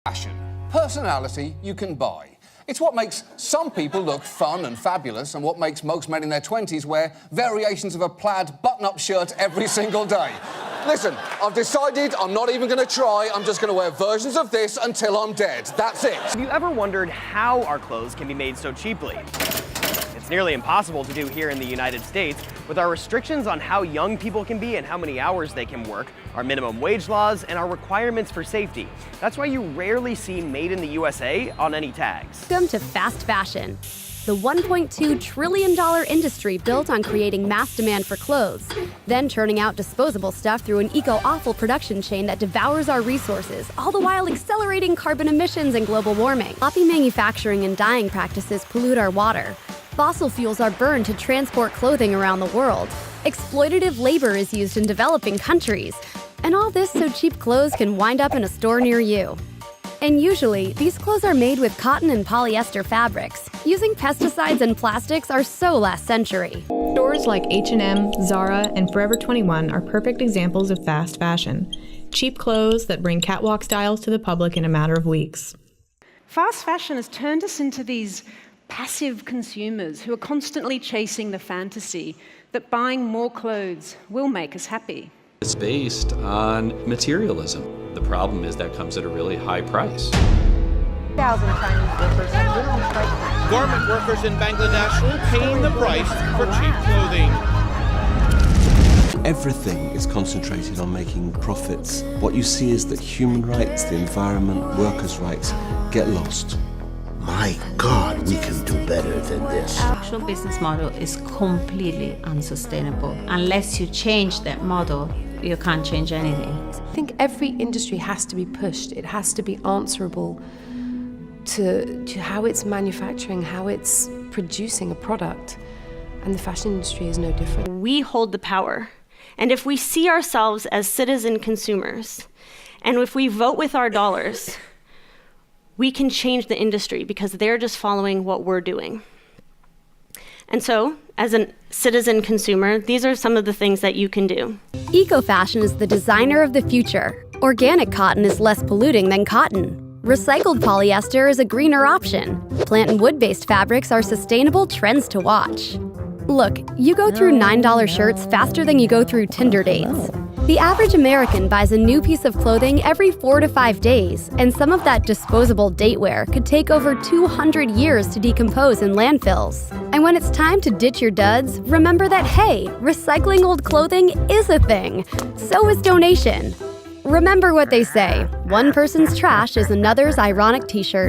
Fashion. Personality you can buy. It's what makes some people look fun and fabulous and what makes most men in their 20s wear variations of a plaid button-up shirt every single day. Listen, I've decided I'm not even going to try. I'm just going to wear versions of this until I'm dead. That's it. Have you ever wondered how our clothes can be made so cheaply? It's nearly impossible to do here in the United States with our restrictions on how young people can be and how many hours they can work, our minimum wage laws, and our requirements for safety. That's why you rarely see Made in the USA on any tags. Welcome to fast fashion, the $1.2 trillion industry built on creating mass demand for clothes, then churning out disposable stuff through an eco-awful production chain that devours our resources, all the while accelerating carbon emissions and global warming. Sloppy manufacturing and dyeing practices pollute our water. Fossil fuels are burned to transport clothing around the world. Exploitative labor is used in developing countries. And all this so cheap clothes can wind up in a store near you. And usually, these clothes are made with cotton and polyester fabrics. Using pesticides and plastics are so last century. Stores like H&M, Zara, and Forever 21 are perfect examples of fast fashion. Cheap clothes that bring catwalk styles to the public in a matter of weeks. Fast fashion has turned us into these passive consumers who are constantly chasing the fantasy that buying more clothes will make us happy. It's based on materialism. The problem is that comes at a really high price. 1,000 Chinese workers have been on strike now. Garment workers in Bangladesh paying the price for cheap clothing. Everything is concentrated on making profits. What you see is that human rights, the environment, workers' rights get lost. My God, we can do better than this. Our actual business model is completely unsustainable. Unless you change that model, you can't change anything. I think every industry has to be pushed. It has to be answerable to how it's manufacturing, how it's producing a product. And the fashion industry is no different. We hold the power. And if we see ourselves as citizen consumers, and if we vote with our dollars, we can change the industry because they're just following what we're doing. And so, as a citizen consumer, these are some of the things that you can do. Eco-fashion is the designer of the future. Organic cotton is less polluting than cotton. Recycled polyester is a greener option. Plant and wood-based fabrics are sustainable trends to watch. Look, you go through $9 shirts faster than you go through Tinder dates. The average American buys a new piece of clothing every 4 to 5 days, and some of that disposable datewear could take over 200 years to decompose in landfills. And when it's time to ditch your duds, remember that, hey, recycling old clothing is a thing. So is donation. Remember what they say, one person's trash is another's ironic t-shirt.